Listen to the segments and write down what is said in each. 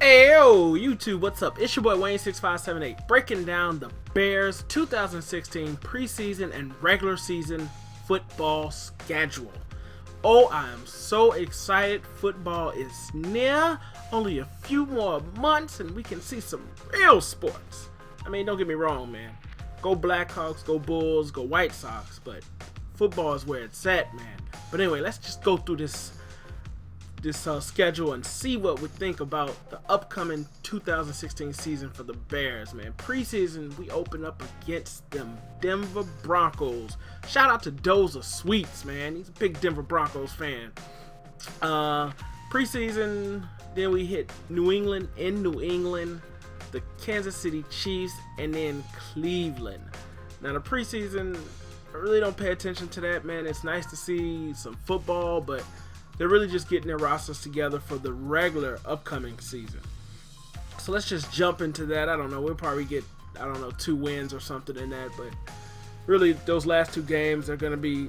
Hey yo, YouTube, what's up? It's your boy Wayne6578 breaking down the Bears 2016 preseason and regular season football schedule. Oh, I am so excited. Football is near. Only a few more months and we can see some real sports. I mean, don't get me wrong, man. Go Blackhawks, go Bulls, go White Sox, but football is where it's at, man. But anyway, let's just go through this schedule and see what we think about the upcoming 2016 season for the Bears, man. Preseason, we open up against them Denver Broncos. Shout out to Doza Sweets, man. He's a big Denver Broncos fan. Preseason, then we hit New England in New England, the Kansas City Chiefs, and then Cleveland. Now, the preseason, I really don't pay attention to that, man. It's nice to see some football, but they're really just getting their rosters together for the regular upcoming season. So let's just jump into that. I don't know. We'll probably get, 2 wins or something in that. But really, those last 2 games are going to be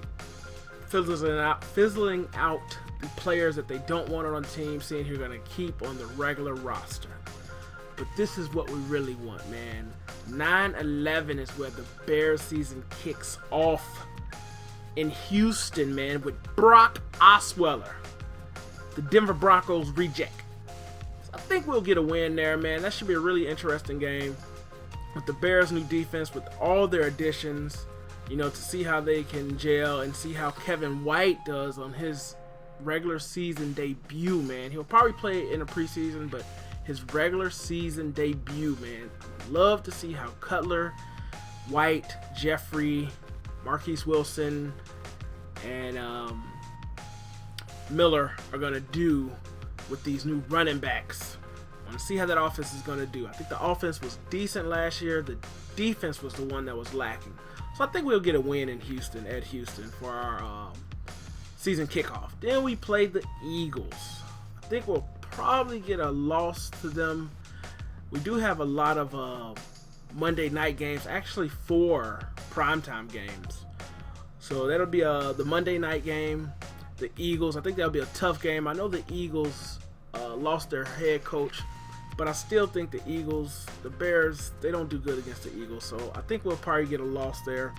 fizzling out the players that they don't want on the team, seeing who are going to keep on the regular roster. But this is what we really want, man. 9/11 is where the Bears season kicks off in Houston, man, with Brock Osweiler, the Denver Broncos reject. So I think we'll get a win there, man. That should be a really interesting game with the Bears' new defense, with all their additions, to see how they can gel and see how Kevin White does on his regular season debut, man. He'll probably play in the preseason, but his regular season debut, man. Love to see how Cutler, White, Jeffrey, Marquise Wilson, and Miller are going to do with these new running backs. I want to see how that offense is going to do. I think the offense was decent last year. The defense was the one that was lacking. So I think we'll get a win in Houston, at Houston, for our season kickoff. Then we play the Eagles. I think we'll probably get a loss to them. We do have a lot of Monday night games, actually 4 primetime games. So that'll be the Monday night game. The Eagles, I think that'll be a tough game. I know the Eagles lost their head coach, but I still think the Bears, they don't do good against the Eagles. So I think we'll probably get a loss there.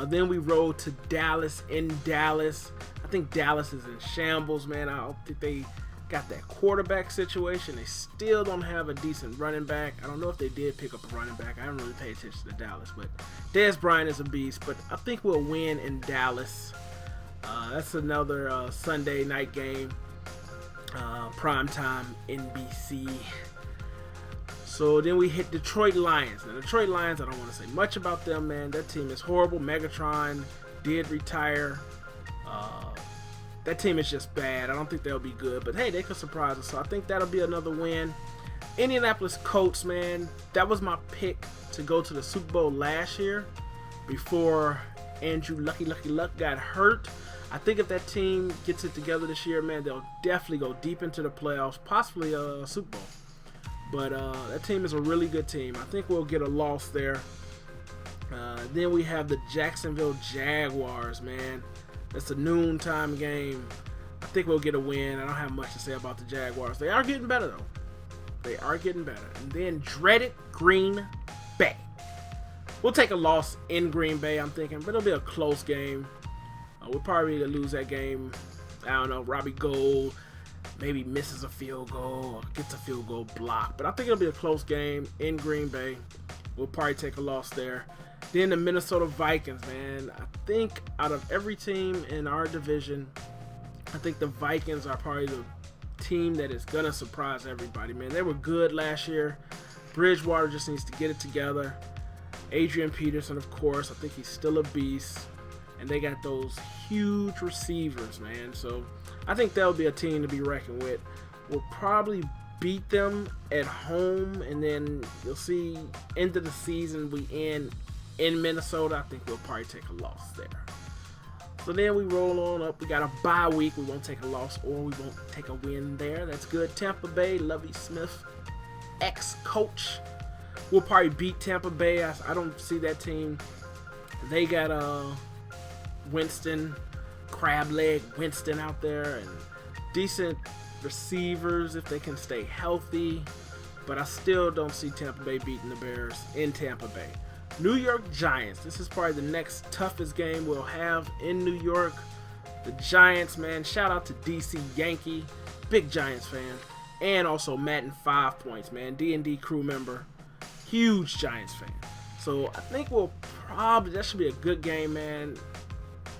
Then we roll to Dallas in Dallas. I think Dallas is in shambles, man. I don't think they got that quarterback situation. They still don't have a decent running back. I don't know if they did pick up a running back. I don't really pay attention to Dallas, but Dez Bryant is a beast. But I think we'll win in Dallas. That's another Sunday night game, primetime NBC. So then we hit Detroit Lions. Now, Detroit Lions, I don't want to say much about them, man. That team is horrible. Megatron did retire. That team is just bad. I don't think they'll be good. But, hey, they could surprise us. So I think that'll be another win. Indianapolis Colts, man. That was my pick to go to the Super Bowl last year before Andrew Lucky Luck got hurt. I think if that team gets it together this year, man, they'll definitely go deep into the playoffs, possibly a Super Bowl. But that team is a really good team. I think we'll get a loss there. Then we have the Jacksonville Jaguars, man. It's a noontime game. I think we'll get a win. I don't have much to say about the Jaguars. They are getting better, though. They are getting better. And then dreaded Green Bay. We'll take a loss in Green Bay, I'm thinking, but it'll be a close game. We'll probably lose that game. I don't know. Robbie Gould maybe misses a field goal or gets a field goal block. But I think it'll be a close game in Green Bay. We'll probably take a loss there. Then the Minnesota Vikings, man. I think out of every team in our division, I think the Vikings are probably the team that is going to surprise everybody, man. They were good last year. Bridgewater just needs to get it together. Adrian Peterson, of course. I think he's still a beast. And they got those huge receivers, man. So I think that'll be a team to be reckoned with. We'll probably beat them at home, and then you'll see end of the season we end in Minnesota. I think we'll probably take a loss there. So then we roll on up. We got a bye week. We won't take a loss or we won't take a win there. That's good. Tampa Bay, Lovie Smith, ex-coach. We'll probably beat Tampa Bay. I don't see that team. They got Winston, crab leg Winston out there, and decent receivers if they can stay healthy, but I still don't see Tampa Bay beating the Bears in Tampa Bay. New York Giants. This is probably the next toughest game we'll have in New York. The Giants, man. Shout out to DC Yankee, big Giants fan, and also Madden 5 Points, man. D&D crew member, huge Giants fan. So I think that should be a good game, man.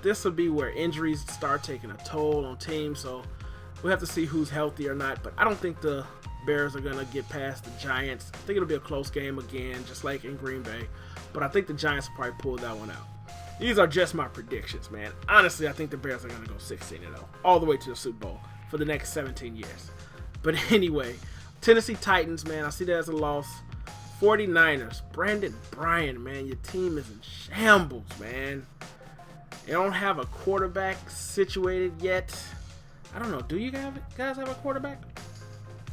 This will be where injuries start taking a toll on teams, so we'll have to see who's healthy or not. But I don't think the Bears are going to get past the Giants. I think it'll be a close game again, just like in Green Bay. But I think the Giants will probably pull that one out. These are just my predictions, man. Honestly, I think the Bears are going to go 16-0, all the way to the Super Bowl for the next 17 years. But anyway, Tennessee Titans, man, I see that as a loss. 49ers, Brandon Bryan, man, your team is in shambles, man. You don't have a quarterback situated yet. I don't know, do you guys have a quarterback?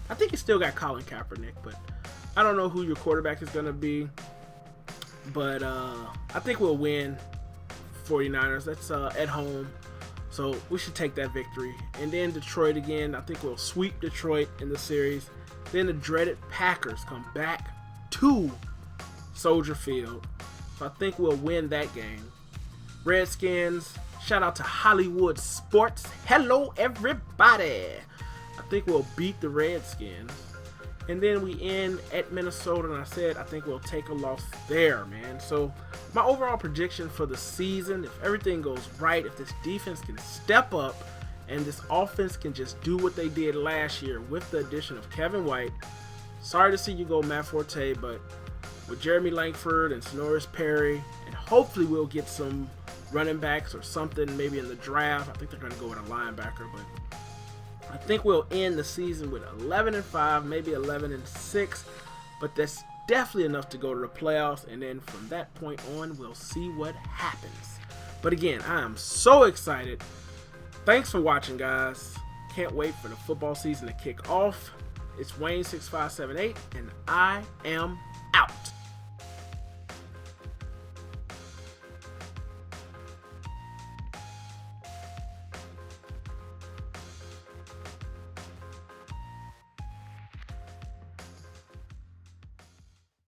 I think you still got Colin Kaepernick, but I don't know who your quarterback is going to be. But I think we'll win 49ers. That's at home. So we should take that victory. And then Detroit again. I think we'll sweep Detroit in the series. Then the dreaded Packers come back to Soldier Field. So I think we'll win that game. Redskins. Shout out to Hollywood Sports. Hello, everybody. I think we'll beat the Redskins. And then we end at Minnesota, and I said I think we'll take a loss there, man. So my overall prediction for the season, if everything goes right, if this defense can step up and this offense can just do what they did last year with the addition of Kevin White. Sorry to see you go, Matt Forte, but with Jeremy Langford and Sonoris Perry, and hopefully we'll get some running backs or something maybe in the draft. I think they're going to go with a linebacker, but I think we'll end the season with 11-5, maybe 11-6, but that's definitely enough to go to the playoffs, and then from that point on, we'll see what happens. But again, I am so excited. Thanks for watching, guys. Can't wait for the football season to kick off. It's Wayne6578, and I am